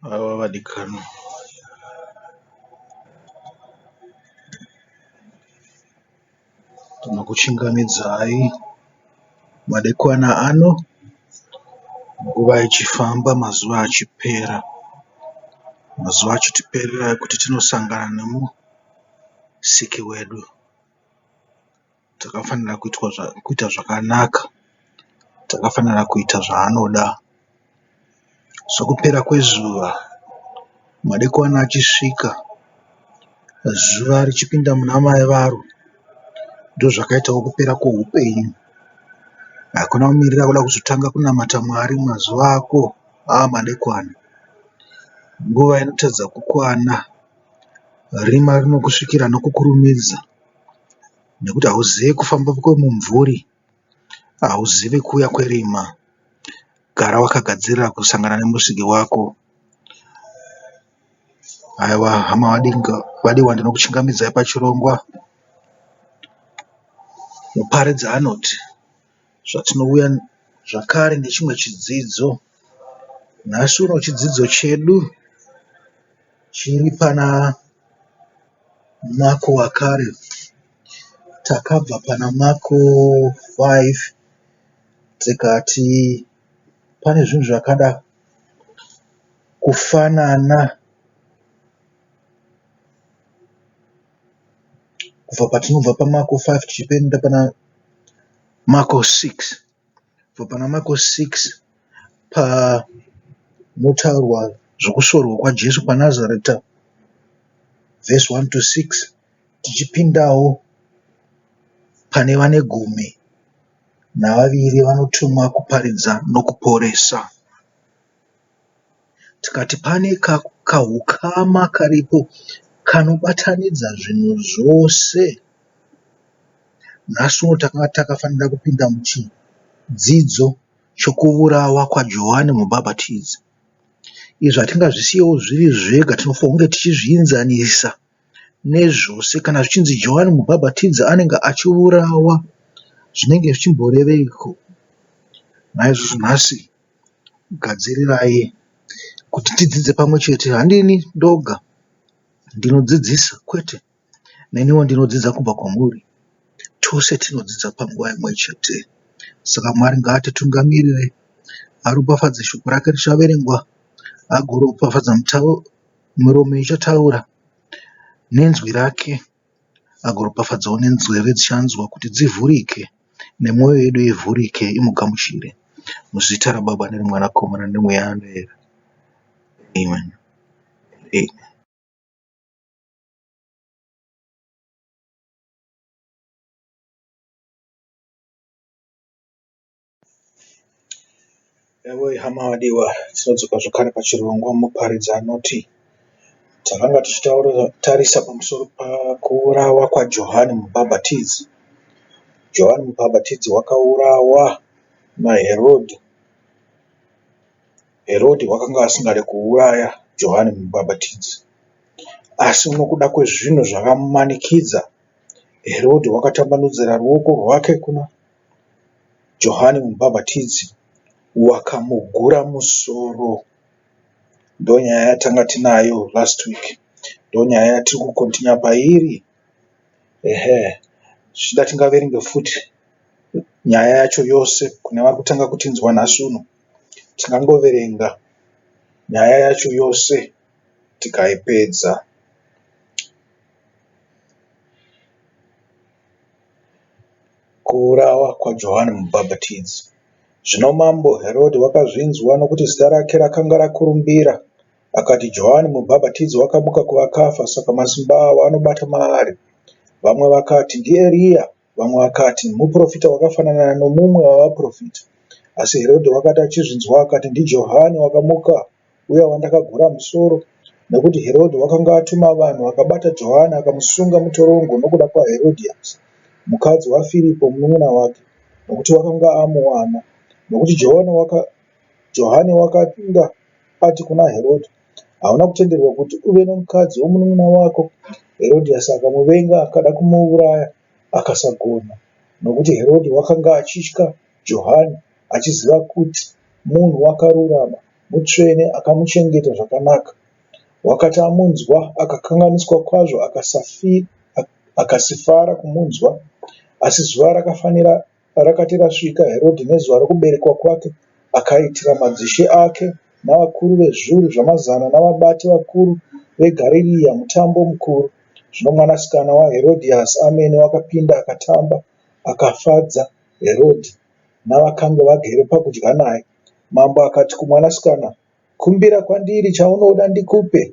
Ava vadikani, tinokuchingamidzai madekwana ano, nguva ichifamba, mazuva achipera, mazuva achitiperera ekuti tinosangana nemusiki wedu. Takafanira kuita zvakanaka, takafanira kuita zvaanoda. Sokupera kwezuva, madekwana achisvika, zuva richipinda muna mai varo, ndozvakaitawo kupera kweupenyu. Hakuna kumirira kuda kuzotanga kunamata Mwari mazuva ako madekwana. Nguva inotadza kukwana, rima rinokusvikira nokukurumidza, nekuti hauzivi kufamba kwemumvuri, hauzivi kuuya kwerima. Gara wakagadzirira kusangana nemusiki wako. Aiwa, hama vadiwa, ndinokuchingamidzai pachirongwa. Muparidzi anoti zvatinouya zvakare nechimwe chidzidzo. Nhasi uno chidzidzo chedu chiri pana Mako wakare. Takabva pana Mako 5 tikati pane zvinhu zvakada kufanana kubva patinobva paMako 5 tichipenda pana Mako 6. Kubva pana Mako 6 panotaurwa zvokusorwa kwaJesu paNazareta vhesi 1 to 6, tichipindawo pane vane 12 vanotumwa kuparidza nokuporesa. Tikati pane kahukama karipo kanobatanidza zvinhu zvose. Nhasi uno takanga takafanira kupinda muchidzidzo chokuurawa kwaJohane Mubhabhatidzi. Izvi hatingazvisiyewo zviri zvega, tinofanira kunge tichizviinzanisa nezvose. Kana zvichinzi Johane Mubhabhatidzi anenge achiurawa, zvinenge zvichimboreveiko? Naizvozvo nhasi gadzirirai kuti tidzidze pamwe chete. Handini ndoga ndinodzidzisa, kwete, neniwo ndinodzidza kubva kwamuri. Tose tinodzidza panguva imwe chete. Saka Mwari ngaatitungamirire, aropafadze shoko rake richaverengwa, agoropafadza murume ichataura, nenzwi rake agoropafadzawo nenzeve dzichanzwa, kuti dzivhurike nemwoyo yedu ivhurike, imugamuchire. Muzita raBaba nereMwanakomana nemweya anoera. Amen. Amen. Ewe hama vadiwa, tinodzoka zvakare pachirongwa. Muparidzi anoti takanga tichitarisa pamusoro pakuurawa kwaJohane Mubhabhatidzi. Johane Mubhabhatidzi wakaurawa naHerodhi. Herodhi wakanga asingade kuuraya Johane Mubhabhatidzi, asi nokuda kwezvinhu zvakamumanikidza, Herodhi wakatambanudzira ruoko rwake kuna Johane Mubhabhatidzi wakamugura musoro. Ndonyaya yatanga tinayo last week, ndonyaya yatiri kukontinya pairi. Zvida tingaverenge futi nyaya yacho yose kune vari kutanga kutinzwa nhasi uno. Tingangoverenga nyaya yacho yose tikaipedza. Kuurawa kwaJohane Mubhabhatidzi. Zvino mambo Herodhi wakazvinzwa nokuti zita rake rakanga rakurumbira, akati Johane Mubhabhatidzi wakamuka kuvakafa, saka masimba avo anobata maari. Vamwe vakati ndiEriya, vamwe vakati muprofita wakafanana nomumwe wavaprofita. Asi Herodhi wakati achizvinzwa akati ndiJohane wakamuka, uya wandakagura musoro. Nekuti Herodhi wakanga atuma vanhu vakabata Johane akamusunga mutorongo nokuda kwaHerodhiasi, mukadzi waFiripo munun'una wake, nokuti wakanga amuwana. Nokuti Johane wakapinda ati kuna Herodhi, hauna kutenderwa kuti uve nomukadzi womunun'una wako. Herodhiasi akamuvenga akada kumuuraya, akasagona, nokuti Herodhi wakanga achitya Johane, achiziva kuti munhu wakarurama mutsvene akamuchengeta zvakanaka. Wakati amunzwa akakanganiswa kwazvo akasifara kumunzwa. Asi zuva rakafanira rakati rasvika, Herodhi nezuva rokuberekwa kwake akaitira madzishe ake navakuru vezviuru zvamazana navabati vakuru veGarirea mutambo mukuru. Zvino mwanasikana waHerodhiasi amene wakapinda akatamba akafadza Herodhi navakanga vagere pakudya naye. Mambo akati kumwanasikana, kumbira kwandiri chaunoda ndikupe.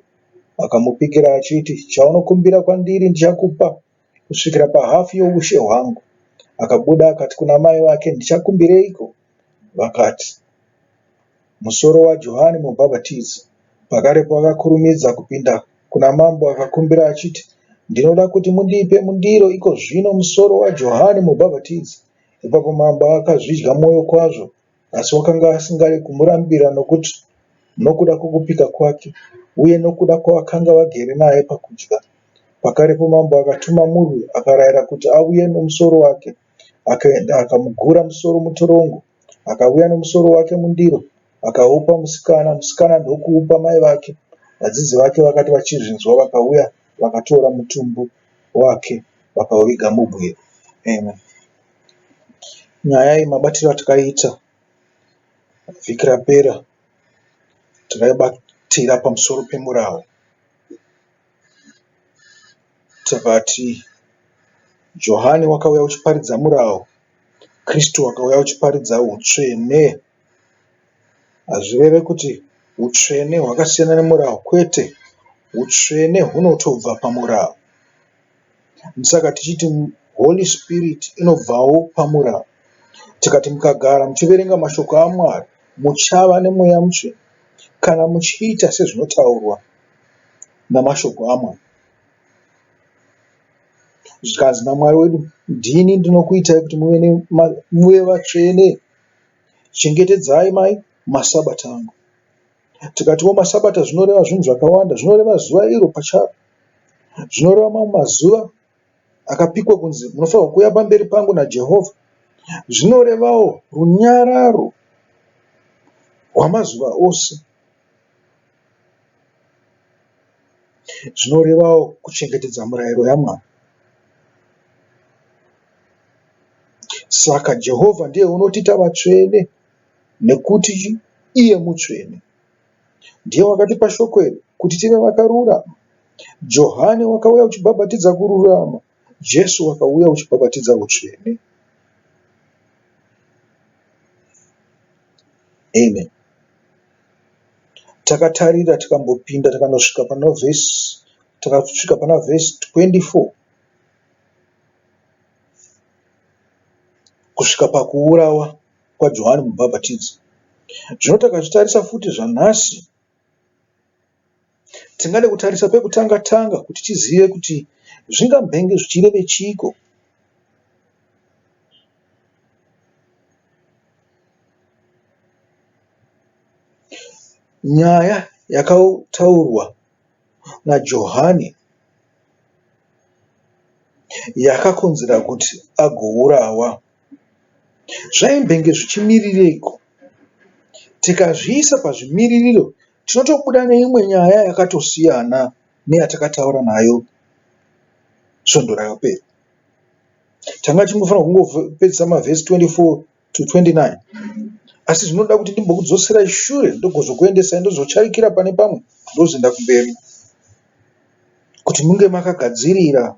Akamupikira achiti, chaunokumbira kwandiri ndichakupa kusvikira pahafu youshe hwangu. Akabuda akati kuna mai vake, ndichakumbireiko? Vakati, musoro waJohani Mubhabhatidzi. Pakarepo akakurumidza kupinda kuna mambo akakumbira achiti, ndinoda kuti mundipe mundiro iko zvino musoro waJohani Mubhabhatidzi. Ipapo mambo akazvidya mwoyo kwazvo, asi wakanga asingari kumurambira nokuda kwokupika kwake, uye nokuda kwavakanga vagere naye pakudya. Pakarepo mambo akatuma murwi akarayira kuti auye nomusoro wake. Akaenda akamugura musoro mutorongo, akauya nomusoro wake mundiro, akaupa musikana. Musikana ndokuupa mai vake. Vadzidzi vake vakati vachizvinzwa, vakauya vakatora mutumbu wake vakauviga mubwe. Amen. Nyaya yemabatiro atakaita vhiki rapera takaibatira pamusoro pemurau. Takati Johani wakauya uchiparidza murau, Kristu wakauya uchiparidza utsvene. Hazvireve kuti utsvene hwakasiyana nemurau, kwete, utsvene hunotobva pamurau. Saka tichiti Holy Spirit inobvawo pamurau. Tikati mukagara muchiverenga mashoko aMwari muchava nemweya mutsvene kana muchiita sezvinotaurwa namashoko aMwari. Zvikanzi naMwari wedu, ndini ndinokuitai kuti muve vatsvene, chengetedzai mai masabata angu. Tikatiwo masabata zvinoreva zvinhu zvakawanda. Zvinoreva zuva iro pacharo, zvinoreva mamwe mazuva akapikwa kunzi munofanirwa kuuya pamberi pangu naJehovha. Zvinorevawo runyararo rwamazuva ose. Zvinorevawo kuchengetedza murayiro yaMwari. Saka Jehovha ndiye unotita vatsvene nekuti iye mutsvene. Ndiye wakatipa shoko iri kuti tive vakarurama. Johani wakauya uchibhabhatidza kururama, Jesu wakauya uchibhabhatidza utsvene. Amen. Takatarira tikambopinda tikandosvika pana vhesi 24 kusvika pakuurawa kwaJohani Mubhabhatidzi. Zvino takazvitarisa futi zvanhasi, tingade kutarisa pekutanga kuti tizive kuti zvingambenge zvichireve chiko. Nyaya yakataurwa naJohani yakakonzera kuti agourawa, zvaimbenge zvichimirireiko? Tikazviisa pazvimiririro tinotobuda neimwe nyaya yakatosiyana neyatakataura nayo svondo rakapera. Tanga tichifanira kungopedzisa mavhesi 24 to 29, asi zvinoda kuti ndimbokudzoserai shure ndogozokuendesai ndozochaikira pane pamwe ndozoenda kumberi kuti munge makagadzirira.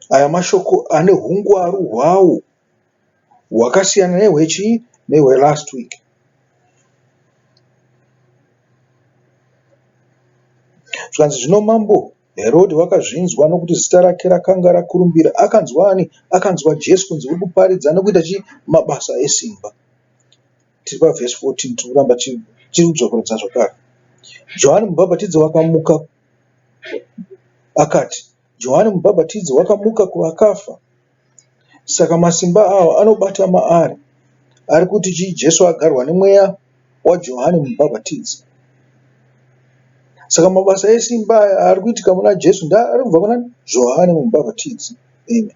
Aya mashoko ane hungwaru hwawo hwakasiyana nehwe last week. Zvikanzi zvino mambo Herodhi wakazvinzwa nokuti zita rake rakanga rakurumbira. Akanzwani? Akanzwa Jesu kunzi uri kuparidza nekuita mabasa esimba. Tiri pavhesi 14 tiri kuramba tiri kudzokeredza zvakare. Johani Mubhabhatidzi wakamuka akati, Johani Mubhabhatidzi wakamuka kuvakafa, saka masimba avo anobata maari. Ari kuti chii? Jesu agarwa nemweya waJohani Mubhabhatidzi. Saka mabasa esimba aya ari kuitika muna Jesu ari kubva kuna Johani Mubhabhatidzi. Amen.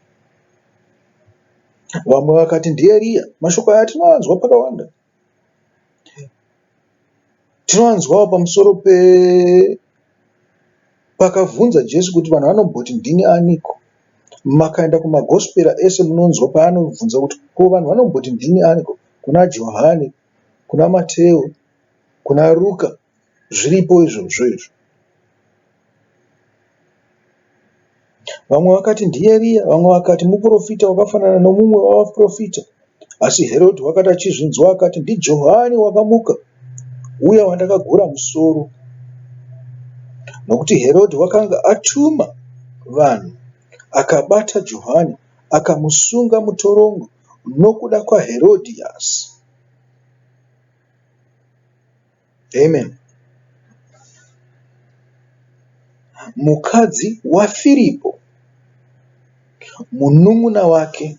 Vamwe vakati ndiEriya. Mashoko aya tinoanzwa pakawanda. Tinowanzwawo pamusoro pakavhunza Jesu kuti vanhu vanomboti ndini aniko. Makaenda kumagospera ese munonzwa paanobvunza kuti ko vanhu vanomboti ndini aniko, kuna Johani, kuna Mateo, kuna Ruka, zviripo izvozvo izvo. Vamwe vakati ndiEriya, vamwe vakati muprofita wakafanana nomumwe wavaprofita. Asi Herodhi wakati achizvinzwa akati, ndiJohani wakamuka, uya wandakagura musoro. Nokuti Herodhi wakanga atuma vanhu akabata Johani akamusunga mutorongo nokuda kwaHerodhiasi. Amen. Mukadzi waFiripo, munun'una wake,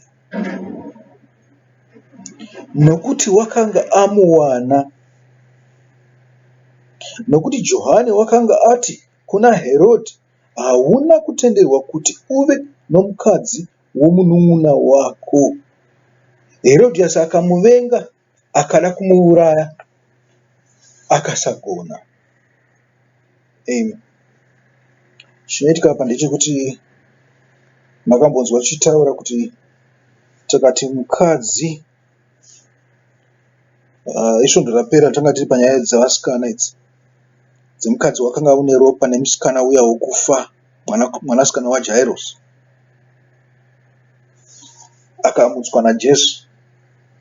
nokuti wakanga amuwana. Nokuti Johani wakanga ati kuna Herodhi, hauna kutenderwa kuti uve nomukadzi womunun'una wako. Herodhiasi akamuvenga, akada kumuuraya, akasagona. Amen. Chinoitika apa ndechekuti makambonzwa chitaura kuti takati mukadzi, isvondo rapera tanga tiri panyaya dzavasikana idzi, dzemukadzi wakanga une ropa nemusikana uya wokufa, mwanasikana waJairosi, akamutswa naJesu.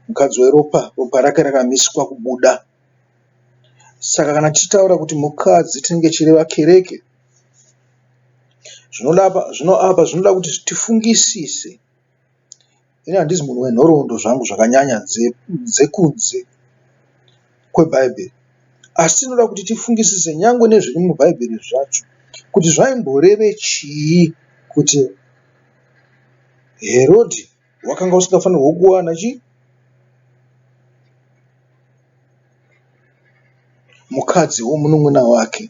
Mukadzi weropa, ropa rake rakamiswa kubuda. Saka kana tichitaura kuti mukadzi tinenge chireva kereke, zvino apa zvinoda kuti tifungisise. Ini handizi munhu wenhoroondo zvangu zvakanyanya dzekunze kweBhaibheri, asi tinoda kuti tifungisise nyangwe nezviri muBhaibheri zvacho, kuti zvaimboreve chii kuti Herodhi wakanga usingafanirwa kuwana mukadzi womunun'una wake.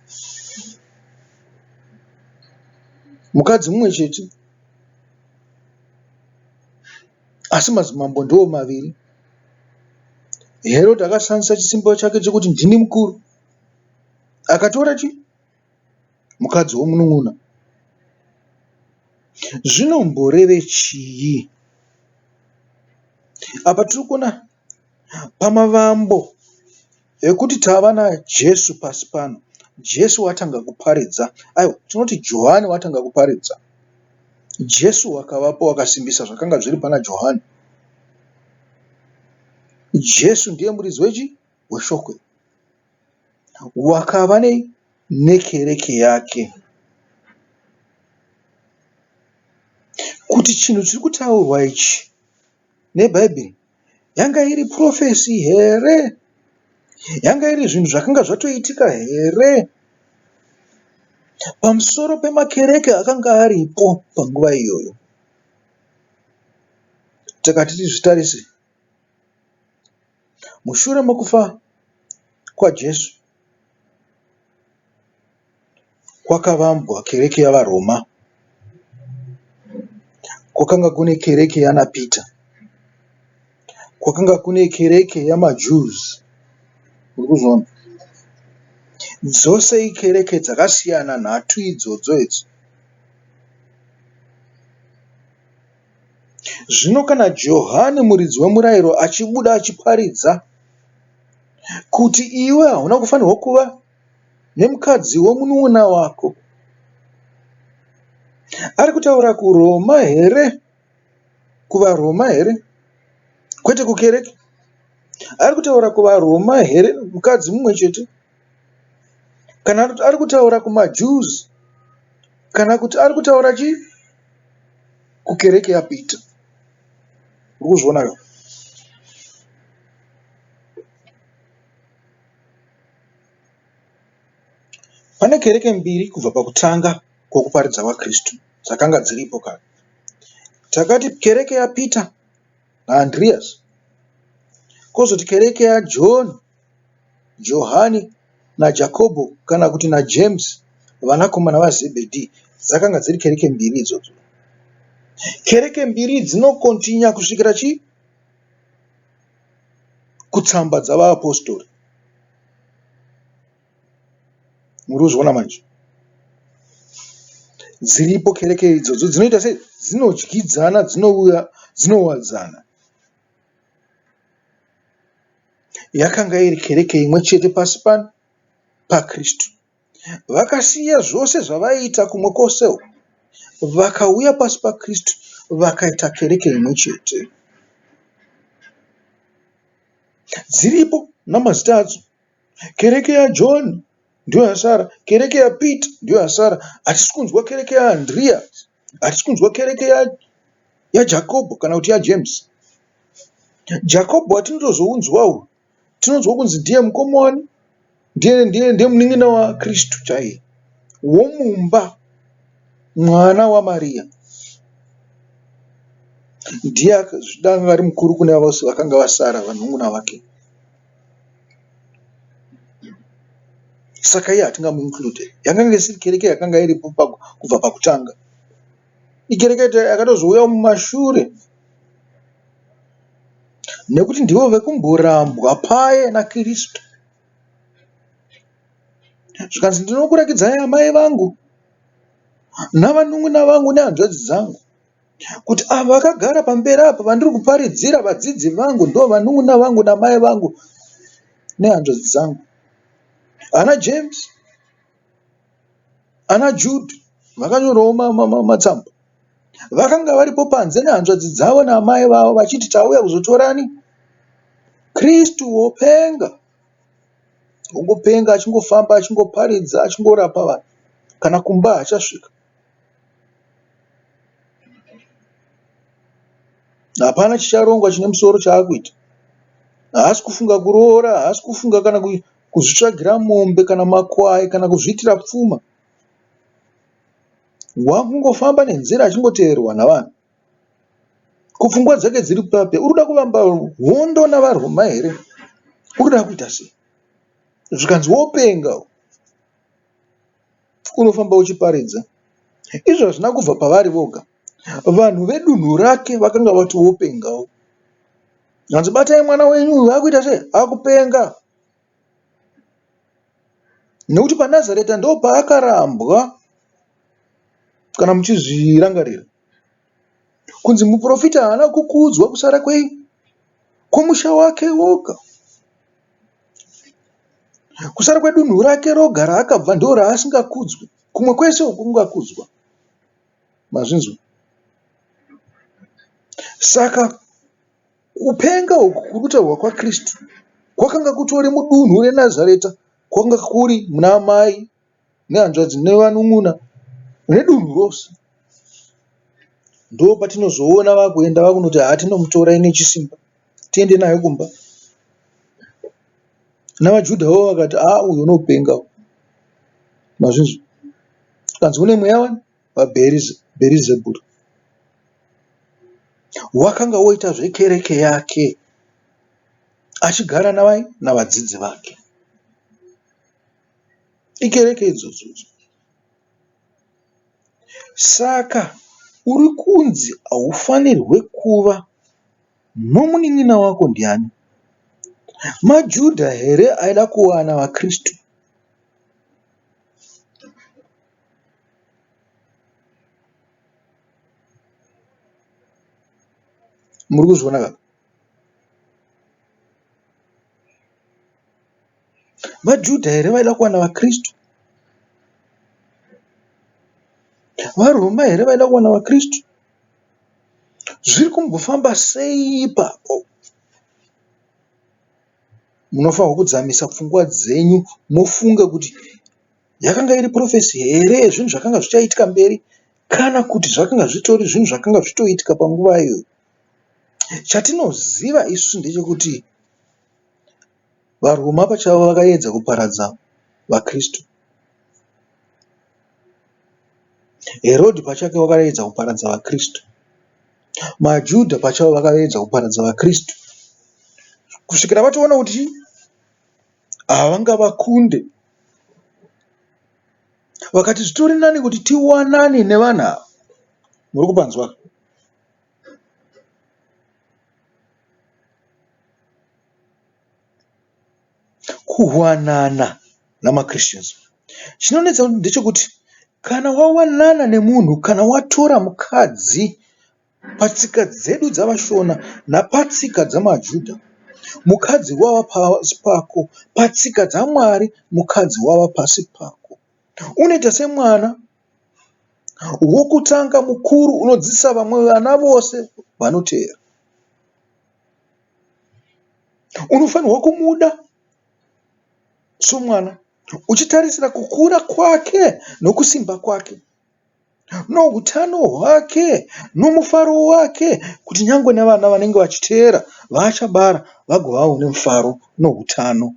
Mukadzi mumwe chete, asi madzimambo ndiwo maviri. Herodhi akashandisa chisimbo chake chekuti ndini mukuru, akatora mukadzi womunun'una. Zvinomboreve chii? Apa tiri kuona pamavambo ekuti tava naJesu pasi pano. Jesu watanga kuparidza, tinoti Johani watanga kuparidza. Jesu wakavapo wakasimbisa zvakanga zviri pana Johani. Jesu ndiye muridzi weshokwe, wakava nekereke yake. Kuti chinhu chiri kutaurwa ichi neBhaibheri yanga iri profesi here? Yanga iri zvinhu zvakanga zvatoitika here pamusoro pemakereke akanga aripo panguva iyoyo? Takati tizvitarise, mushure mokufa kwaJesu kwakavambwa kereke yavaRoma. Kwakanga kune kereke yanaPita, kwakanga kune kereke yamaJews. Urikuzvona, dzose ikereke dzakasiyana nhatu idzodzo idzi. Zvino kana Johani muridzi wemurayiro achibuda achiparidza kuti iwe hauna kufanirwa kuva nemukadzi womunun'una wako, ari kutaura kuRoma here? KuvaRoma here? Kwete kukereke. Ari kutaura kuvaRoma here, mukadzi mumwe chete? Kana ari kutaura kumaJews? Kana kuti ari kutaura kukereke yaPita? Urikuzviona? Pane kereke mbiri kubva pakutanga kwokuparidza waKristu dzakanga dziripo kare. Takati kereke yaPita naAndreas, kozoti kereke yaJohn, Johani naJakobho kana kuti naJames, vanakomana vaZebhedhi. Dzakanga dziri kereke mbiri idzodzo. Kereke mbiri dzinokontinya kusvikira kutsamba dzavaapostori. muri kuzviona manje. Dziripo kereke idzodzo dzinoita sei? Dzinodyidzana, dzinouya dzinowadzana. Yakanga iri kereke imwe chete pasi pano paKristu. Vakasiya zvose zvavaiita kumwe kwosewo, vakauya pasi paKristu vakaita kereke imwe chete. Dziripo namazita adzo. Kereke yaJohani ndiyo yasara, kereke yaPeter ndiyo yasara. Hatisi kunzwa kereke yaAndrea, hatisi kunzwa kereke yaJakobho kana kuti yaJames. Jakobho watinotozounzwawo, tinonzwa kunzi ndiye mukomana, ndiye munin'ina waKristu chaiye, womumba, mwana waMaria. Ndiye akanga ari mukuru kune vose vakanga vasara, vanun'una vake. Saka iye hatingamuinclude. Yakanga isiri kereke yakanga iripo kubva pakutanga. Ikereke yakatozouya mumashure, nekuti ndivo vekumborambwa paye naKristu. Zvikanzi ndinokurakidza amai vangu navanun'una vangu nehanzvadzi dzangu, kuti ava vakagara pamberi apa vandiri kuparidzira vadzidzi vangu ndo vanun'una vangu namai vangu nehanzvadzi dzangu. Ana James, ana Jude vakanyorawo matsamba. Vakanga varipo panze nehanzvadzi dzavo namai vavo vachiti tauya kuzotorani? Kristu wopenga. Ongopenga achingofamba achingoparidza achingorapa vanhu, kana kumba hachasvika. Hapana chicharongwa chine musoro chaakuita. Haasi kufunga kuroora, haasi kufunga kana kuzvitsvagira mombe kana makwai kana kuzviitira pfuma. Wakungofamba nenzira achingoteerwa navanhu. Kupfungwa dzake dziri pape. Uri kuda kuvamba hondo navaroma here? Uri kuda kuita sei? Zvikanzi wopenga, unofamba uchiparidza. Izvo hazvina kubva pavari voga. Vanhu vedunhu rake vakanga vati wopengawo. Hanzi batai mwana wenyu akuita sei? Akupenga. Nekuti paNazareta ndo paakarambwa, kana muchizvirangarira. Kunzi muprofita haana kukudzwa kusara kwomusha wake woga. Kusara kwedunhu rake roga raakabva ndo raasingakudzwi. Kumwe kwese kungakudzwa. Mazvinzwa? Saka kupenga uku kuri kutaurwa kwaKristu kwakanga kutori mudunhu reNazareta, kwanga kuri muna mai nehanzvadzi nevanun'una nedunhu rose. Ndo patinozoona vakuenda vakunoti hatinomutorai nechisimba, tiende naye kumba. NavaJudhawo vakati uyu unopenga. Mazvinzwa? Kanzi une mweya wani waBherizebhuri. Wakanga woita zvekereke yake achigara navadzidzi vake. Ikereke idzodzo. Saka uri kunzi haufanirwe kuva nomunin'ina wako ndiani? MaJudha here aida kuwana vaKristu? Muri kuzviona kaka? VaJudha here vaida kuwana vaKristu? VaRoma here vaida kuwana vaKristu? Zviri kumbofamba sei ipapo? Munofanirwa kudzamisa pfungwa dzenyu mofunga kuti yakanga iri profesi here yezvinhu zvakanga zvichaitika mberi, kana kuti zvakanga zvitori zvinhu zvakanga zvitoitika panguva iyoyo. Chatinoziva isusu ndechekuti vaRoma pachavo vakaedza kuparadza vaKristu. Herodhi pachake wakaedza kuparadza vaKristu. MaJudha pachavo vakaedza kuparadza vaKristu. Kusvikira vatoona kuti havangavakunde, vakati zvitori nani kuti tiwanane nevanhu ava. Muri kupanzwa? Kuwanana namaChristians. Chinonetsa ndechekuti kana wawanana nemunhu, kana watora mukadzi patsika dzedu dzavashona napatsika dzamaJudha, mukadzi wava pasi pako. Patsika dzaMwari mukadzi wava pasi pako. Unoita semwana wokutanga mukuru unodzidzisa vamwe vana vose vanoteera. Unofanirwa kumuda somwana uchitarisira kukura kwake nokusimba kwake, noutano hwake nomufaro wake, kuti nyangwe nevana vanenge vachiteera vaachabara vagovawo nemufaro noutano.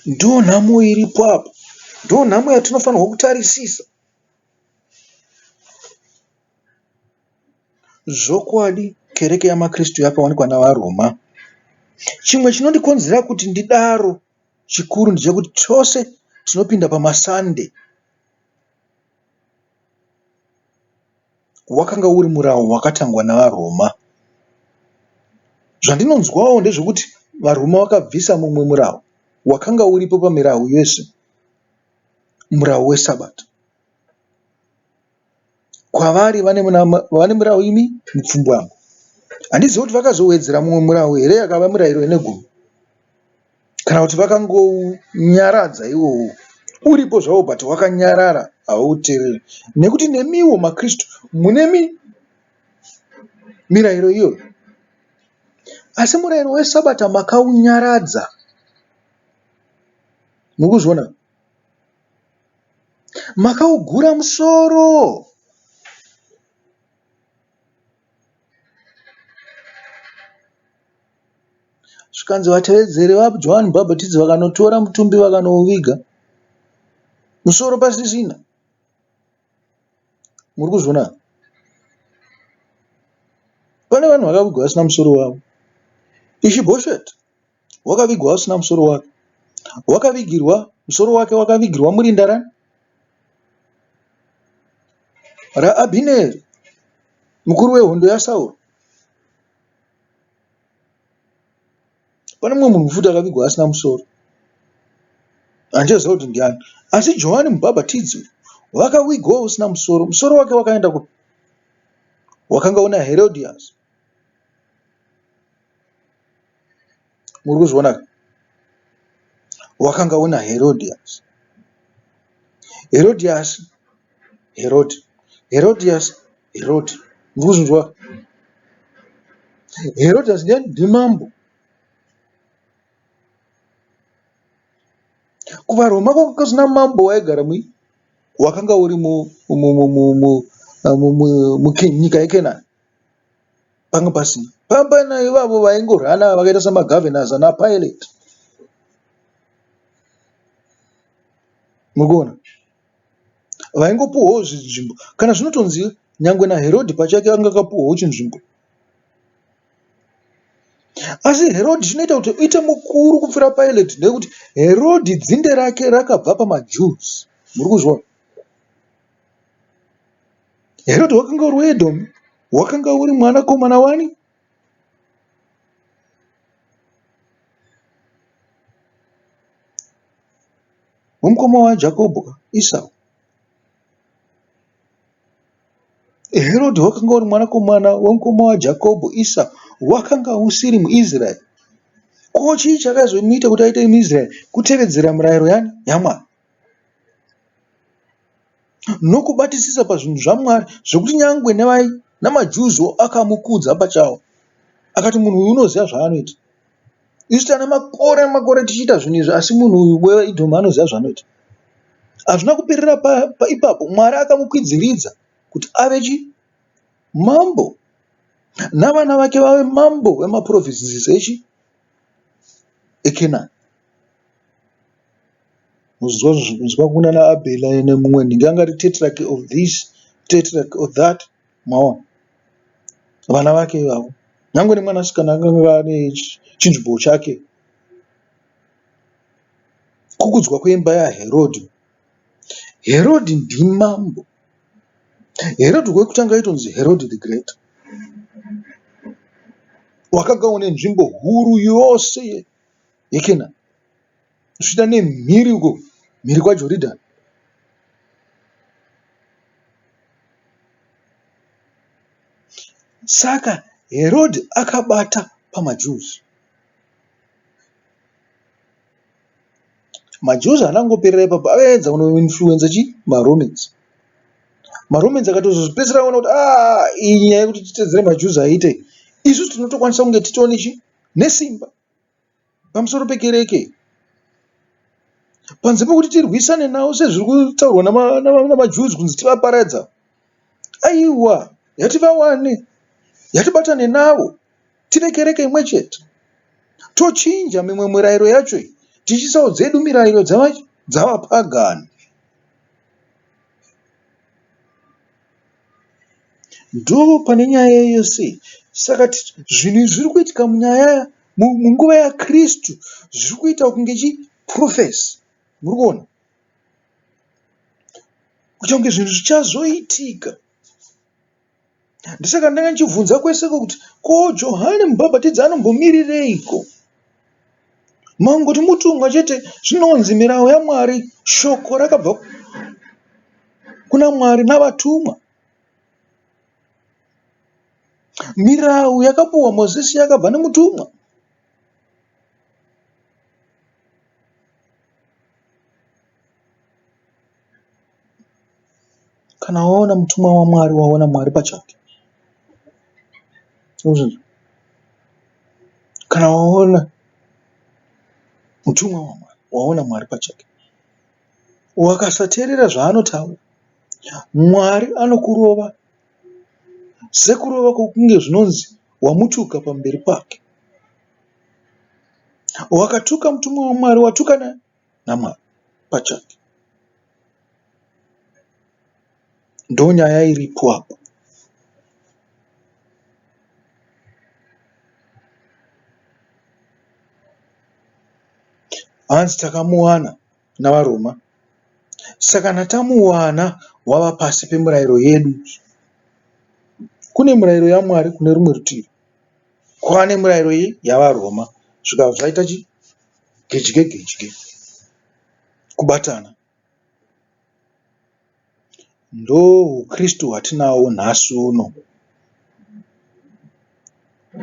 Ndo nhamo iripo apa, ndo nhamo yatinofanirwa kutarisisa. Zvokwadi kereke yamaKristu yakawanikwa navaRoma. Chimwe chinondikonzera kuti ndidaro chikuru ndechekuti tose tinopinda pamasande. Wakanga uri murau wakatangwa navaRoma. Zvandinonzwawo ndezvekuti vaRoma vakabvisa mumwe murau wakanga uripo pamirau yose, murau weSabata. Kwavari vane murau imi mupfumbu yangu. Handizivi kuti vakazowedzera mumwe murau here yakava murayiro ine 10, kana kuti vakangonyaradza iwowo. Uripo zvavo but wakanyarara, hauteereri. Nekuti nemiwo maKristu mune mirayiro iyoyo, asi murayiro weSabata makaunyaradza. Mukuzviona, makaugura musoro. Zvikanzi vatevedzeri vaJohane Mubhabhatidzi vakanotora mutumbi vakanouviga musoro pasisina. Muri kuzviona, pane vanhu vakavigwa vasina musoro wavo. Ishibhosheti wakavigwa asina musoro wake. Wakavigirwa musoro wake, wakavigirwa murinda raAbhineri, mukuru wehondo yaSauro. Pane mumwe munhu futi akavigwa asina musoro, handizivi kuti ndiani. Asi Johane Mubhabhatidzi wakavigwawo usina musoro. Musoro wake wakaenda kupi? Wakanga una Herodias. Muri kuzviona, wakanga una Herodias. Herodias, Herod. Herodias, Herod. Muri kuzvinzwa? Herodias ndimambo. KuvaRoma kwakazina mambo waigara wakanga uri munyika yeKenani. Panga pasina. Pana ivavo vaingorhana vakaita samagavheners naPilate. Mukuona, vaingopuhwawo zvinzvimbo. Kana zvinotonzi nyangwe naHerodhi pachake anga akapuhwawo chinzvimbo. Asi Herodhi chinoita kuti uite mukuru kupfira Pilate ndekuti Herodhi dzinde rake rakabva pamaJews. Muri kuzviona, Herodhi wakanga uri weEdhomu, wakanga uri mwanakomana wani? Womukoma waJakobho, Esau. Herodhi wakanga uri mwanakomana womukoma waJakobho, Esau. Wakanga usiri muIsraeri. Ko chii chakazomuita kuti aite muIsraeri? Kutevedzera mirayiro yaMwari nokubatisisa pazvinhu zvaMwari, zvokuti nyangwe namaJuzo akamukudza pachawo. Akati munhu uyu unoziva zvaanoita. Isu tana makore nemakore tichiita zvinhu izvi, asi munhu uyu weEdhomu anoziva zvaanoita. Hazvina kuperera ipapo. Mwari akamukwidziridza kuti ave mambo, navana vake vave mambo wemaprovinces eKenani. Muzwa kuna naAbhela nemumwe ndingangati tetrarch of this, tetrarch of that. Maona vana vake ivavo, nyangwe nemwanasikana akanga ane chinzvimbo chake. Kukudzwa kwemba yaHerodhi. Herodhi ndimambo. Herodhi wekutanga aitonzi Herod the Great. Wakanga une nzvimbo huru yose yeKenani, zvichida nemhiri uko, mhiri kwaJorodhani. Saka Herodhi akabata pamaJuzi. maJuzi anangoperera ipapo, avaedza kunoinfluenza maRomans. maRomans akatozozvipedzera aona kuti iyi nyaya yekuti titedzere maJuzi aite, isusu tinotokwanisa kunge titoni nesimba pamusoro pekereke, panze pekuti tirwisane navo sezviri kutaurwa namaJuzi kunzi tivaparadza. Aiwa, yativawane, yatibatane navo, tive kereke imwe chete, tochinja mimwe mirayiro yacho tichisawo dzedu mirayiro dzavapagani. Ndo pane nyaya yose. Saka zvinhu zviri kuitika munguva yaKristu zviri kuita kunge chiprofesi. Muri kuona kuti kunge zvinhu zvichazoitika. Ndisaka ndanga ndichibvunza kwese kuti ko Johane Mubhabhatidzi anombomirireiko? Mangoti mutumwa chete, zvinonzi mirayiro yaMwari, shoko rakabva kuna Mwari navatumwa. Mirayiro yakapuwa Mozisi yakabva nemutumwa. Kana waona mutumwa waMwari, waona Mwari pachake. Kana waona mutumwa waMwari, waona Mwari pachake. Wakasateerera zvaanotaura, Mwari anokurova sekurova kwokunge zvinonzi wamutuka pamberi pake. Wakatuka mutumwa waMwari, watukana naMwari pachake. Ndo nyaya iripo apo. Hanzi takamuwana navaRoma, saka kana tamuwana wava pasi pemirayiro yedu. Kune mirayiro yaMwari kune rumwe rutivi, kwane mirayiro yavaRoma, zvikabva zvaita gedye kubatana. Ndo uKristu hwatinawo nhasi uno,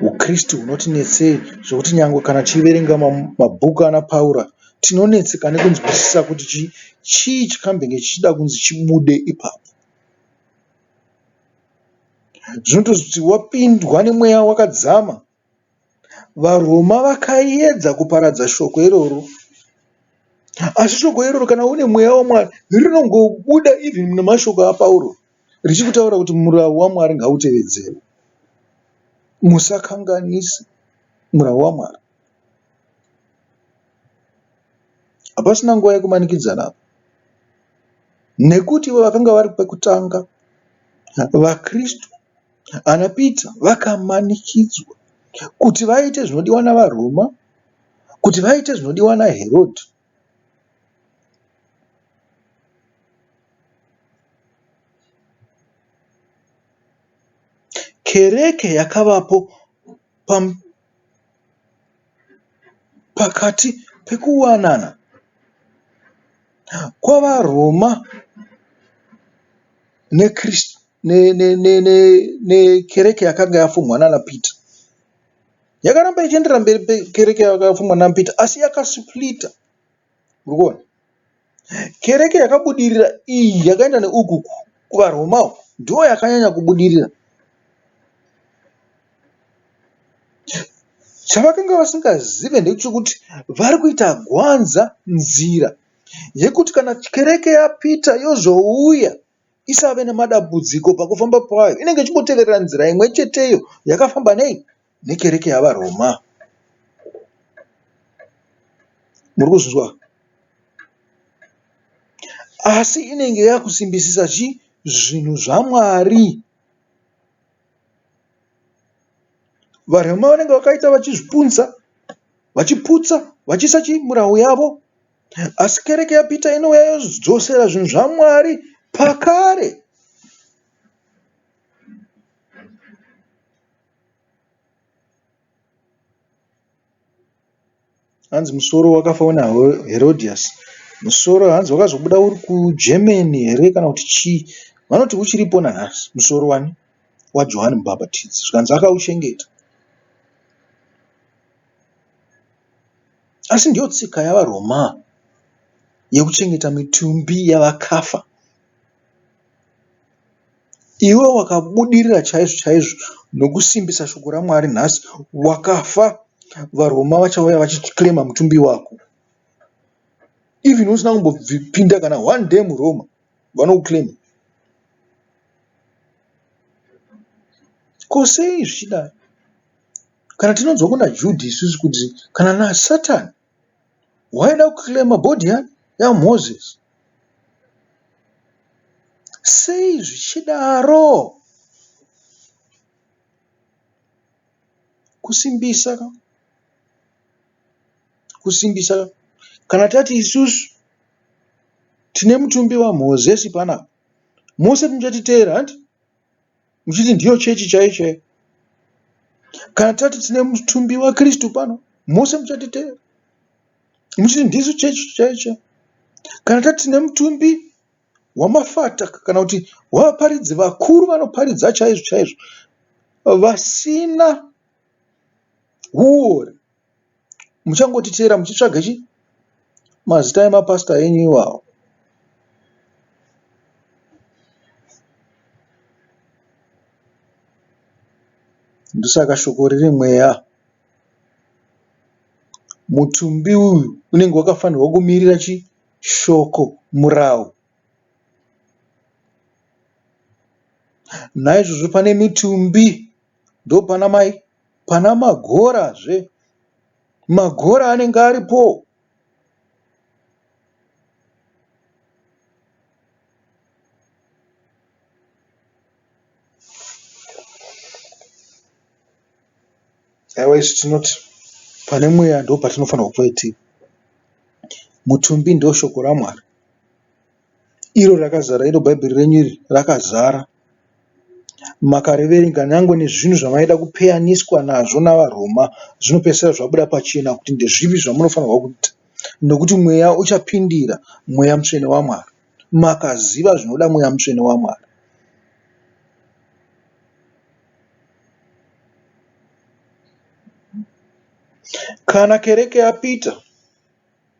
uKristu hunotinetsei zvokuti nyangwe kana tichiverenga mabhuku anaPauro tinonetseka nekunzwisisa kuti chii chikambenge chichida kunzi chibude ipapo. Zvinotozoti wapindwa nemweya wakadzama. VaRoma vakaedza kuparadza shoko iroro, asi shoko iroro kana une mweya waMwari rinongobuda even nemashoko aPauro richikutaura kuti murayiro waMwari ngautevedzerwe. Musakanganisa murayiro waMwari. Hapasina nguva yekumanikidzana apa, nekuti vakanga vari pekutanga vaKristu anaPita vakamanikidzwa kuti vaite zvinodiwa navaRoma, kuti vaite zvinodiwa naHerodhi. Kereke yakavapo pakati pekuwanana kwavaRoma neKristu nekereke yakanga yafumwa naPita. Yakaramba ichienderera mberi kereke yakafumwa naPita, asi yakasplita. Urikuona, kereke yakabudirira iyi yakaenda neuku kuvaRoma ndo yakanyanya kubudirira. Chavakanga vasingazive ndechekuti vari kuita gwanza nzira yekuti kana kereke yaPita yozouya isave nemadambudziko pakufamba kwayo, inenge ichimboteverera nzira imwe cheteyo yakafamba nekereke yavaRoma. Muri kuzvizwa? Asi inenge yakusimbisisa zvinhu zvaMwari. VaRoma vanenge vakaita vachizvipunza, vachiputsa, vachiisa murayiro yavo, asi kereke yaPita inouya yodzosera zvinhu zvaMwari pakare. hanzi musoro wakafa naHerodias. Musoro hanzi wakazobuda uri kuGermany here kana kuti chii. Vanoti uchiripo nanhasi musoro wani waJohane Mubhabhatidzi, zvikanzi akauchengeta. Asi ndiyo tsika yavaRoma yekuchengeta mitumbi yavakafa. Iwe wakabudirira chaizvo chaizvo nokusimbisa shoko raMwari nhasi, wakafa, vaRoma vachauya vachiklema mutumbi wako. Even usina kumbopinda kana one day muRoma, vanokuklema. Ko sei zvichidai? Kana tinonzwa kuna Judha isusu kuti kana naSatani waida kuklema bhodhi yaMozisi, sei zvichidaro? Kusimbisa. Kana tati isusu tine mutumbi waMozisi panapa, mose muchatiteera handi muchiti ndiyo chechi chaiyo. Kana tati tine mutumbi waKristu pano, mose muchatiteera muchiti ndisu chechi chaiyo. Kana tati tine mutumbi wamafata kana kuti wavaparidzi vakuru vanoparidza chaizvo chaizvo, vasina uore, muchangotiteera muchitsvaga chi mazita emapasta enyu iwawo. Ndosaka shoko riri mweya. Mutumbi uyu unenge wakafanirwa kumirira chi? Shoko, murau. Naizvozvo pane mitumbi ndo pana magorazve. Magora anenge aripo. Aiwa, isu tinoti pane mweya ndo patinofanirwa kupoitiva. Mutumbi ndo shoko raMwari, iro rakazara, iro bhaibheri renyu iri rakazara. Makareverenga nyangwe nezvinhu zvamaida kupeyaniswa nazvo navaRoma, zvinopedzisira zvabuda pachena kuti ndezvipi zvamunofanirwa kuita, nokuti mweya uchapindira mweya mutsvene waMwari. Makaziva zvinoda mweya mutsvene waMwari. Kana kereke yapita,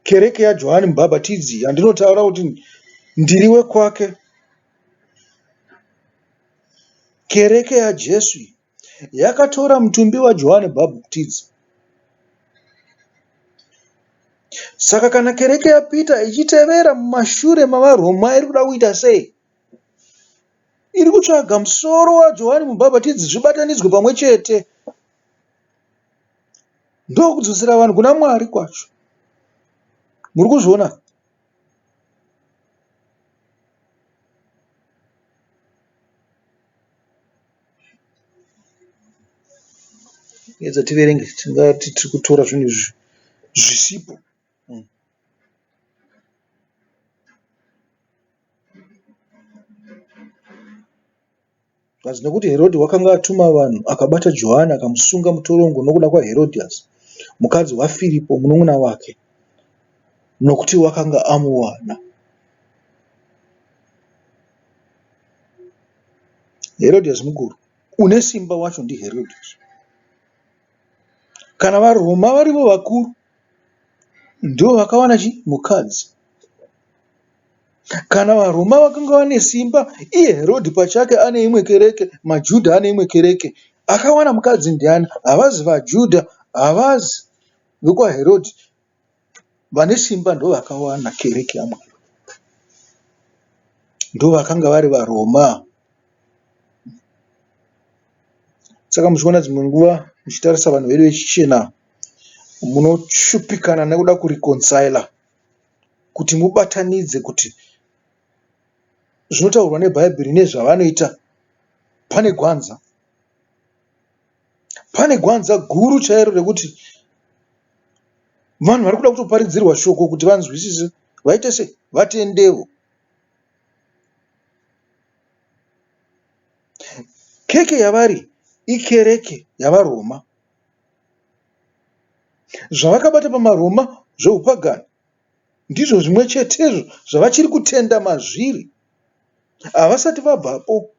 kereke yaJohane Mubhabhatidzi, yandinotaura kuti ndiri wekwake, kereke yaJesu yakatora mutumbi waJohane Mubhabhatidzi. Saka kana kereke yapita ichitevera mumashure mavaRoma, iri kuda kuita sei? Iri kutsvaga musoro waJohane Mubhabhatidzi zvibatanidzwe pamwe chete. Ndo kudzosera vanhu kuna Mwari kwacho. Muri kuzviona? Edza tiverenge, tingati tiri kutora zvinhu zvisipo. Zvazi nekuti Herodhi wakanga atuma vanhu akabata Johani akamusunga mutorongo nokuda kwaHerodhiasi, mukadzi waFiripo munun'una wake, nokuti wakanga amuwana. Herodhiasi mukuru, une simba wacho ndiHerodhiasi. Kana vaRoma varivo vakuru, ndo vakawana chi? Mukadzi. Kana vaRoma vakanga vane simba, iye Herodhi pachake ane imwe kereke, maJudha ane imwe kereke, akawana mukadzi ndiani? Havazi vaJudha, havazi vekwaHerodhi. Vane simba ndo vakawana kereke yaMwari, ndo vakanga vari vaRoma. Saka muchiona dzimwe nguva muchitarisa vanhu vedu vechichena, munoshupikana nekuda kurikonsaila, kuti mubatanidze kuti zvinotaurwa nebhaibheri nezvavanoita. Pane gwanza, pane gwanza guru chairo rekuti vanhu vari kuda kutoparidzirwa shoko kuti vanzwisise, vaite se vatendevo. Keke yavari ikereke yavaRoma. Zvavakabata pamaroma zveupagani ndizvo zvimwe chetezvo zvavachiri kutenda mazviri. Havasati vabvapo,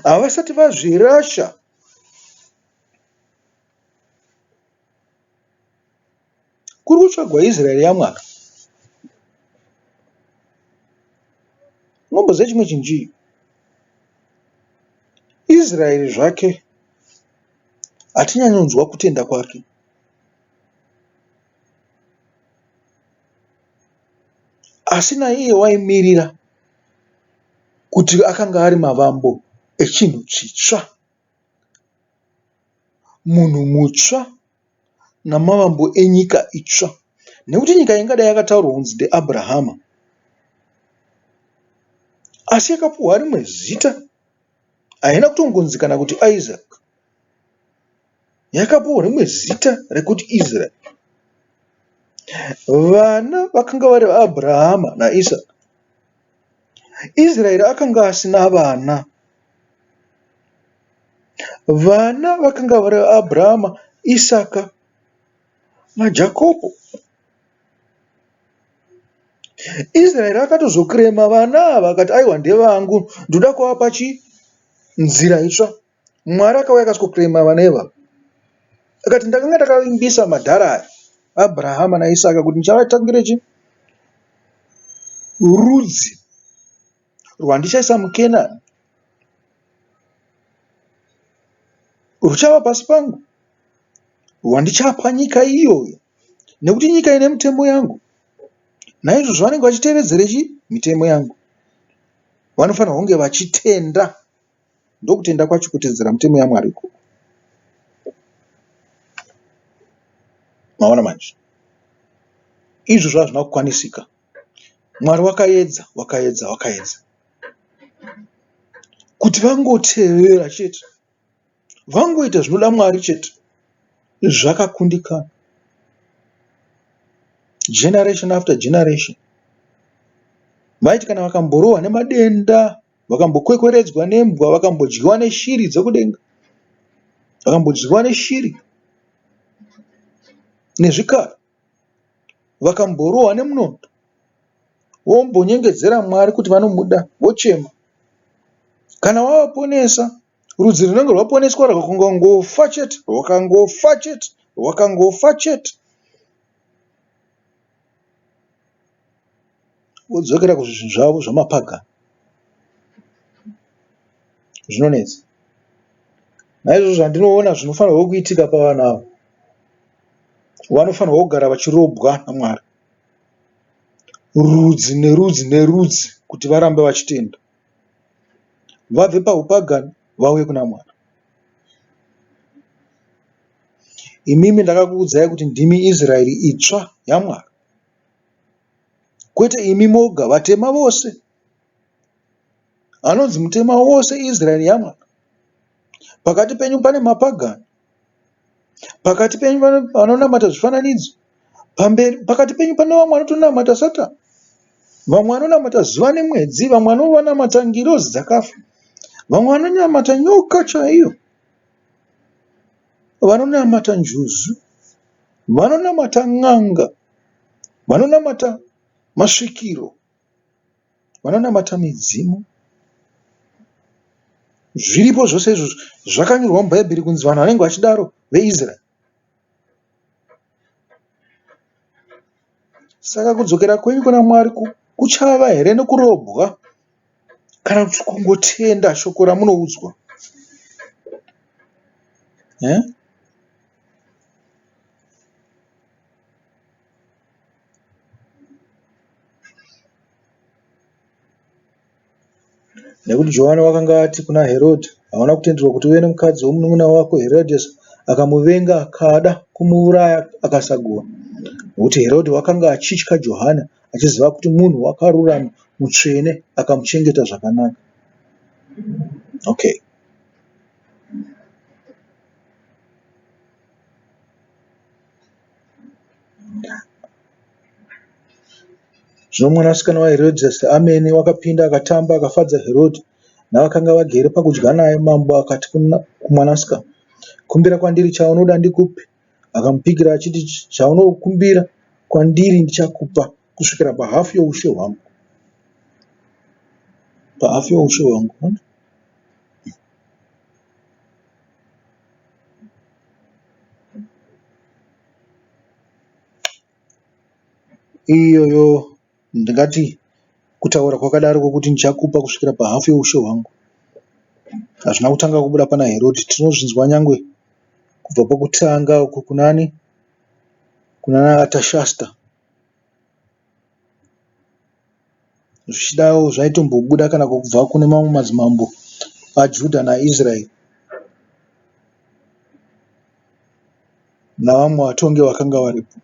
havasati vazvirasha. Kuri kutsvagwa Israeri yaMwari. Unomboziva chimwe chinji? Israeri zvake hatinyanyonzwa kutenda kwake. Asi naiye waimirira kuti akanga ari mavambo echinhu chitsva, munhu mutsva namavambo enyika itsva. Nekuti nyika ingadai yakataurwa kunzi ndeAbhurahama, asi yakapuhwa rimwe zita. Haina kutongonzikana kuti Isaac, yakapuhwa rimwe zita rekuti Israel. Vana vakanga vari Abhurahama naIsaka. Israeri akanga asina vana. Vana vakanga vari Abhurahama, Isaka naJakobho. Israeri akatozokirema vana ava akati aiwa ndevangu, ndoda kuvapa nzira itsva. Mwari akauya akasokirema vana ivava. Akati ndakanga ndakavimbisa madharari Abhurahama naIsaka kuti ndichavatangira rudzi rwandichaisa muKenani, ruchava pasi pangu, rwandichapa nyika iyoyo, nekuti nyika ine mitemo yangu. Naizvozvo vanenge vachitevedzera mitemo yangu. Vanofanira kunge vachitenda. Ndokutenda kwacho kutedzera mitemo yaMwari. Maona manje, izvozvo hazvina kukwanisika. Mwari wakaedza kuti vangotevera chete, vangoita zvinoda Mwari chete, zvakakundikana. Generation after generation. Vaiti kana vakamborohwa nemadenda, vakambokwekweredzwa nembwa, vakambodyiwa neshiri dzekudenga, vakambodyiwa neshiri nezvikara, vakamborohwa nemunondo, vombonyengedzera Mwari kuti vanomuda, vochema. Kana wavaponesa, rudzi runenge rwaponeswa rwakangofa chete, vodzokera kuzvinhu zvavo zvamapagani. Zvinonetsa. Naizvozvo zvandinoona zvinofanirwa kuitika pavana ava, vanofanirwa kugara vachirobwa naMwari, rudzi nerudzi, kuti varambe vachitenda, vabve paupagani vauye kuna Mwari. Imimi ndakakuudzai kuti ndimi Israeri itsva yaMwari, kwete imi moga, vatema vose. Anonzi mutema wose Israeri yaMwari. Pakati penyu pane mapagani, pakati penyu vanonamata zvifananidzo, pakati penyu pane vamwe vanotonamata Satani, vamwe vanonamata zuva nemwedzi, vamwe vanonamata ngirozi dzakafa, vamwe vanonamata nyoka chaiyo, vanonamata njuzu, vanonamata n'anga, vanonamata masvikiro, vanonamata midzimu. Zviripo zvose izvozvo, zvakanyorwa muBhaibheri kunzi vanhu vanenge vachidaro veIsraeri. Saka kudzokera kwenyu kuna Mwari kuchava here nekurobwa, kana kuti kungotenda shoko ramunoudzwa? Nekuti Johane wakanga ati kuna Herodhi, hauna kutenderwa kuti uve nemukadzi womunun'una wako Herodhisi, akamuvenga akada kumuuraya akasagona. Nokuti Herodhi wakanga achitya Johane, achiziva kuti munhu wakarurama, mutsvene, akamuchengeta zvakanaka. Okay. Zvino mwanasikana waHerodhisi amene wakapinda akatamba akafadza Herodhi navakanga vagere pakudya naye. Mambo akati kumwanasikana, kumbira kwandiri chaunoda ndikupe. akamupikira achiti, chaunokumbira kwandiri ndichakupa kusvikira pahafu youshe hwangu. Pahafu youshe hwangu. Iyoyo ndingati kutaura kwakadaro kwokuti ndichakupa kusvikira pahafu youshe hwangu hazvina kutanga kubuda pana Herodhi. Tinozvinzwa nyangwe kubva pakutanga uko kunani kuna Atashasta, zvichidawo zvaitombobuda kana kubva kune mamwe madzimambo aJudha naIsraeri navamwe vatongi vakanga varipo.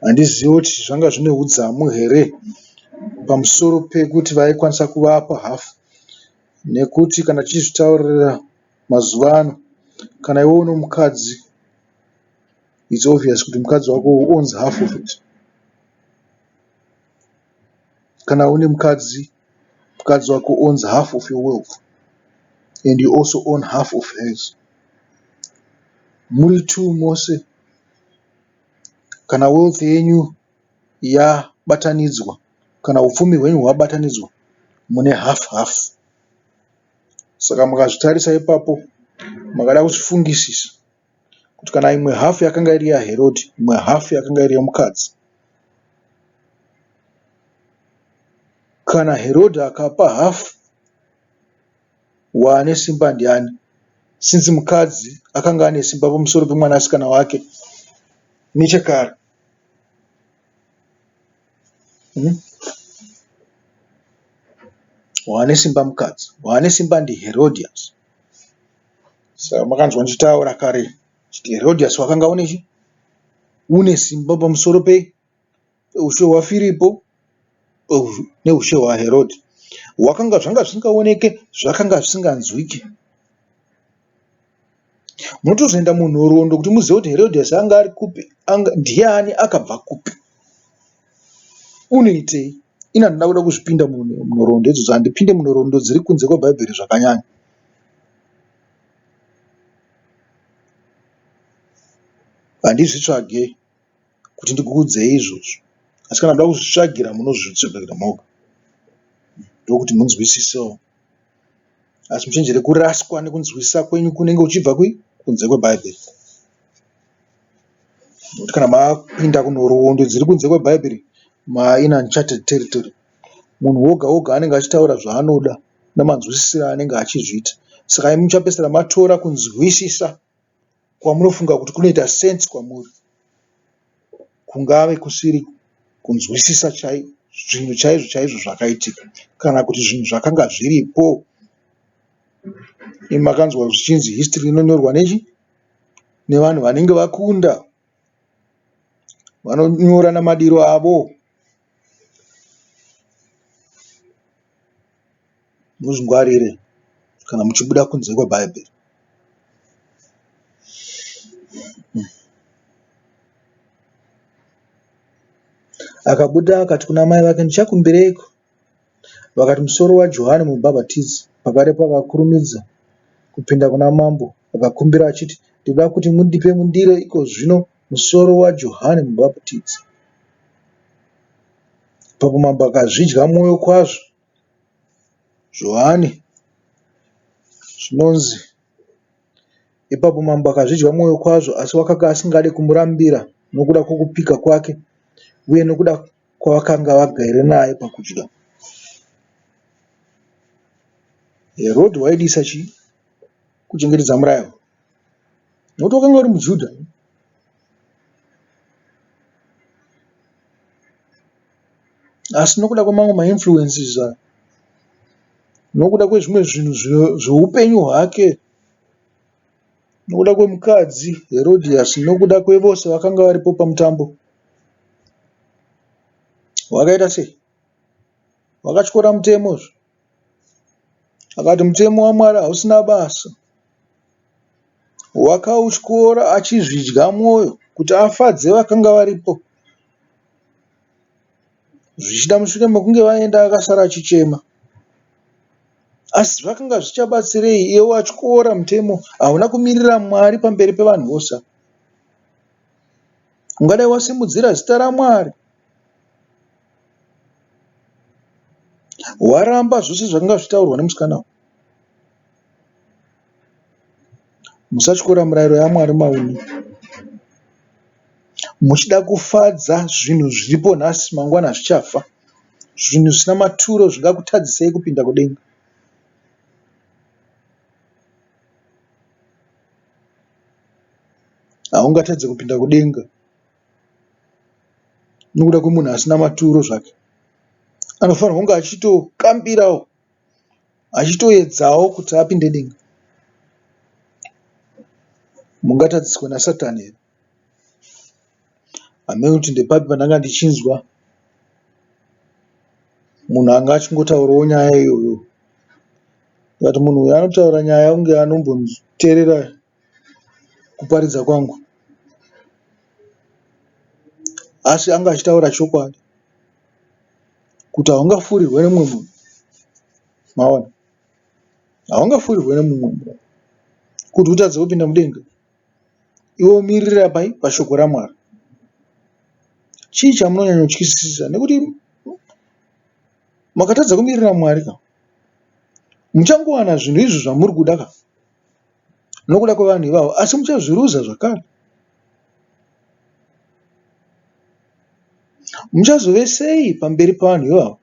Handizivi kuti zvanga zvine udzamu here pamusoro pekuti vaikwanisa kuvapa hafu, nekuti kana tichizvitaurira mazuva ano, kana iwe une mukadzi, it's obvious kuti mukadzi wako owns half of it. Kana une mukadzi, mukadzi wako owns half of your wealth and you also own half of hers. Muri two mose, kana wealth yenyu yabatanidzwa, kana upfumi hwenyu hwabatanidzwa, mune half. Saka mukazvitarisa ipapo makada kuzvifungisisa kuti kana imwe hafu yakanga iri yaHerodhi, imwe hafu yakanga iri yomukadzi. Kana Herodhi akapa hafu, waane simba ndiani? Since mukadzi akanga ane simba pamusoro pemwanasikana wake nechekare. Waane simba mukadzi, waane simba ndiHerodias. Saka makanzwa ndichitaura kare kuti Herodias wakanga unechi? Une simba pamusoro peushe hwaFiripo neushe hwaHerodhi. Wakanga zvanga zvisingaoneke, zvakanga zvisinganzwike. Munotozoenda munhoroondo kuti muzive kuti Herodias anga ari kupi, ndiani, akabva kupi, unoitei. Ina ndinoda kuda kuzvipinda munhoroondo idzodzo, handipinde munhoroondo dziri kunze kweBhaibheri zvakanyanya. Handizvitsvage kuti ndikuudzei izvozvo, asi kana ndoda kuzvitsvagira munozvitsvagira moga, ndokuti munzwisisewo. Asi muchenjere kuraswa nekunzwisisa kwenyu kunenge uchibva kunze kweBhaibheri. Nokuti kana mapinda kunhoroondo dziri kunze kweBhaibheri, in uncharted territory. Munhu woga woga anenge achitaura zvaanoda namanzwisisiro anenge achizviita. Saka muchapedzisira matora kunzwisisa kwamunofunga kuti kunoita sense kwamuri, kungave kusiri kunzwisisa zvinhu chaizvo zvakaitika, kana kuti zvinhu zvakanga zviripo. Makanzwa zvichinzi history inonyorwa nevanhu vanenge vakunda, vanonyora namadiro avo. Muzvingwarire kana muchibuda kunze kweBhaibheri. Akabuda akati kuna mai vake, ndichakumbireiko? Vakati, musoro waJohane Mubhabhatidzi. Pakarepo akakurumidza kupinda kuna mambo akakumbira achiti, ndinoda kuti mundipe mundiro iko zvino musoro waJohane Mubhabhatidzi. Ipapo mambo akazvidya mwoyo kwazvo. Johane zvinonzi, ipapo mambo akazvidya mwoyo kwazvo, asi wakanga asingade kumurambira nokuda kwokupika kwake uye nokuda kwavakanga vagere naye pakudya. Herodhi waidisa chii? Kuchengetedza murayiro, nokuti wakanga uri muJudha. Asi nokuda kwamamwe mainfluences, nokuda kwezvimwe zvinhu zveupenyu hwake, nokuda kwemukadzi Herodias, nokuda kwevose vakanga varipo pamutambo, wakaita sei? Wakatyora mutemozvo. Akati mutemo waMwari hausina basa. Wakautyora achizvidya mwoyo kuti afadze vakanga varipo. Zvichida mushure mekunge vaenda akasara achichema. Asi zvakanga zvichabatsirei iwe watyora mutemo? Hauna kumirira Mwari pamberi pevanhu vose. Ungadai wasimudzira zita raMwari. Waramba zvose zvakanga zvitaurwa nemusikana. Musatyora murayiro yaMwari mauni. Muchida kufadza zvinhu zviripo nhasi mangwana zvichafa. Zvinhu zvisina maturo zvingakutadzisei kupinda kudenga. Haungatadze kupinda kudenga nokuda kwemunhu asina maturo zvake. Anofanirwa kunge achitokambirawo, achitoedzawo kuti apinde denga. Mungatadziswa naSatani here? Hamene kuti ndepapi pandanga ndichinzwa munhu anga achingotaurawo nyaya iyoyo. Kuti munhu uyu anotaura nyaya kunge anombonteerera kuparidza kwangu. Asi anga achitaura chokwadi. Kuti haungafurirwe nemumwe munhu. Maona? Haungafurirwe nemumwe munhu. Kuti utadze kupinda mudenga. Iwe umiririra pai? Pashoko raMwari. Chii chamunonyanyotyisisa? Nekuti makatadza kumirira Mwari ka, muchangowana zvinhu izvo zvamuri kuda ka, nokuda kwevanhu ivavo, asi muchazviruza zvakare. Muchazove sei pamberi pavanhu ivavo?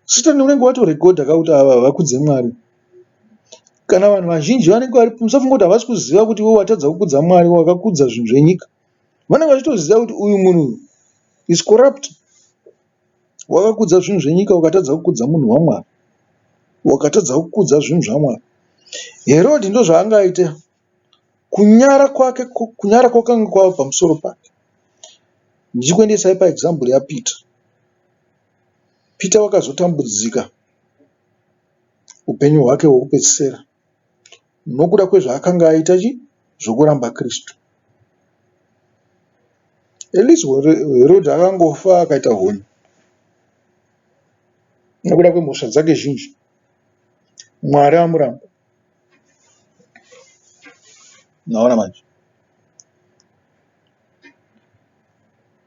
Satani unenge watorekodha kuti ava vakudze Mwari. Kana vanhu vazhinji vanenge varipo, musafungoti havasi kuziva kuti iwe watadza kukudza Mwari, wakakudza zvinhu zvenyika. Vanenge vachitoziva kuti uyu munhu is corrupt. Wakakudza zvinhu zvenyika ukatadza kukudza munhu waMwari. Wakatadza kukudza zvinhu zvaMwari. Herodhi ndo zvaangaita. Kunyara kwake kwakanga kwava pamusoro pake. Ndichikuendesai paexample yaPita. Pita wakazotambudzika upenyu hwake hwokupedzisira nokuda kwezvaakanga aita zvokuramba Kristu. Elise Herodhi akangofa akaita honye nokuda kwemhosva dzake zhinji. Mwari amuramba. Naona manje.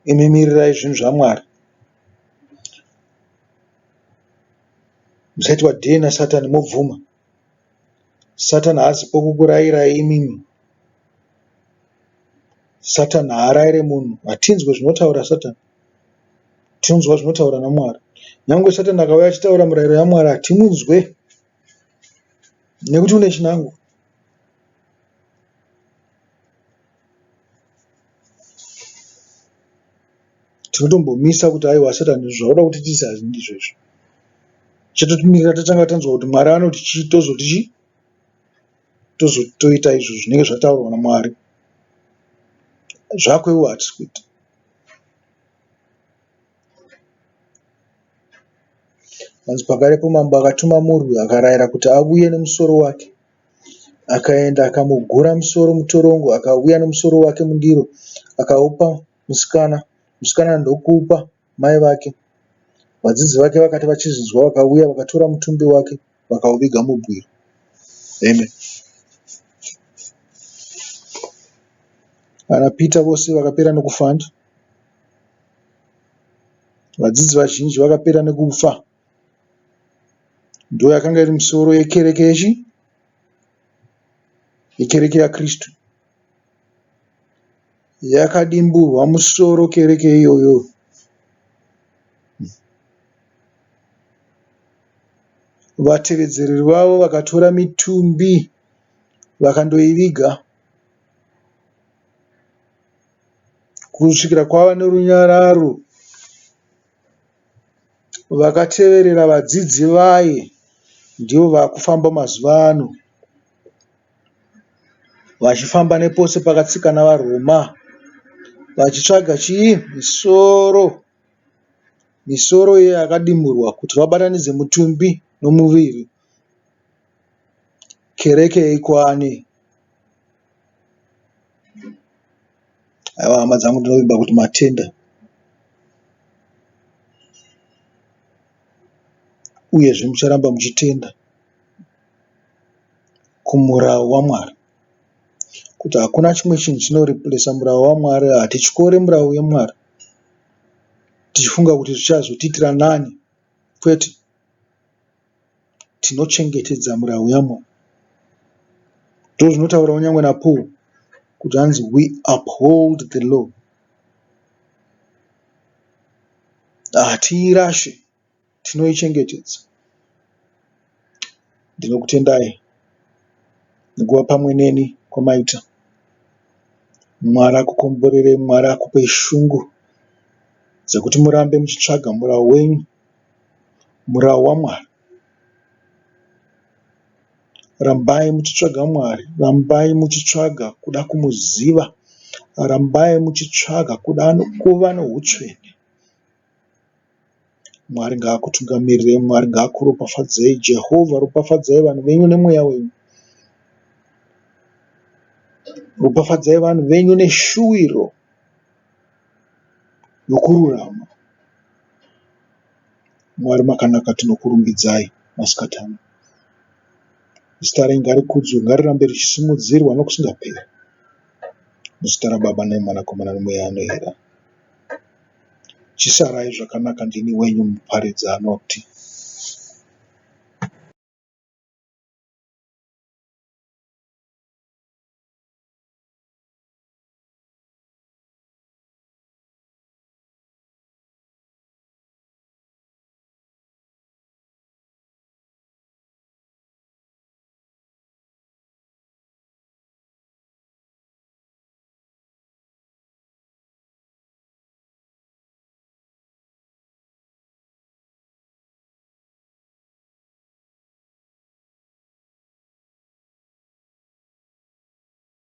Imimirirai zvinhu zvaMwari. Musaitwa dhee naSatani mobvuma. Satani haazipo kukurayirai imimi. Satani haarayire munhu. Hatinzwe zvinotaura Satani. Tinonzwa zvinotaura naMwari. Nyangwe Satani akauya achitaura murayiro yaMwari hatimunzwe. Nekuti une chinangwa. Tinotombomisa kuti aiwa Satani zvauda kuti tisi hazvindi izvezvo. Chatotimirira tatanga tanzwa kuti Mwari anoti chii tozoti chii? Tozotoita izvo zvinenge zvataurwa naMwari. Zvako iwo hatisi kuita. Manzi pakarepo mambo akatuma murwi akarayira kuti auye nemusoro wake. Akaenda akamugura musoro mutorongo, akauya nemusoro wake mundiro, akaupa musikana. Musikana ndokuupa mai vake. Vadzidzi vake vakati vachizvinzwa vakauya vakatora mutumbi wake vakauviga mubwiro. Amen. Vana Pita vose vakapera nekufanda. Vadzidzi vazhinji vakapera nekufa. Ndo yakanga iri musoro yekereke yechi? Yekereke yaKristu. Yakadimburwa musoro kereke iyoyo. Vatevedzeri vavo vakatora mitumbi vakandoiviga kusvikira kwava nerunyararo. Vakateverera vadzidzi vaye ndivo vakufamba mazuva ano, vachifamba nepose pakatsika navaRoma, vachitsvaga chii? Misoro iye yakadimurwa kuti vabatanidze mutumbi nomuviri. Kereke ikwane. Aiwa hama dzangu, ndinovimba kuti matenda. uyezve mucharamba muchitenda kumurau waMwari, kuti hakuna chimwe chinhu chinoripuresa murau waMwari. Hatityore murau yeMwari tichifunga kuti zvichazotiitira nani. Kwete, tinochengetedza murau yaMwari. Ndizvo zvinotaura kunyangwe naPauro kuti hanzi we uphold the law. Hatiirashe, tinoichengetedza. Ndinokutendai nekuva pamwe neni kwamaita. Mwari akukomborere, Mwari akupe shungu dzekuti murambe muchitsvaga murau wenyu, murau waMwari. Rambai muchitsvaga Mwari, rambai muchitsvaga kuda kumuziva, rambai muchitsvaga kuva noutsvene. Mwari ngaakutungamirire, Mwari ngaakuropafadzei. Jehovha, ropafadzai vanhu venyu nemweya wenyu. Ropafadzai vanhu venyu neshuwiro yokururama. Mwari makanaka, tinokurumbidzai masikati ano. Zita renyu ngarikudzwe, ngarirambe richisimudzirwa nokusingaperi. Muzita raBaba neMwanakomana nomweya anoyera. Chisarai zvakanaka, ndini wenyu muparidzi anoti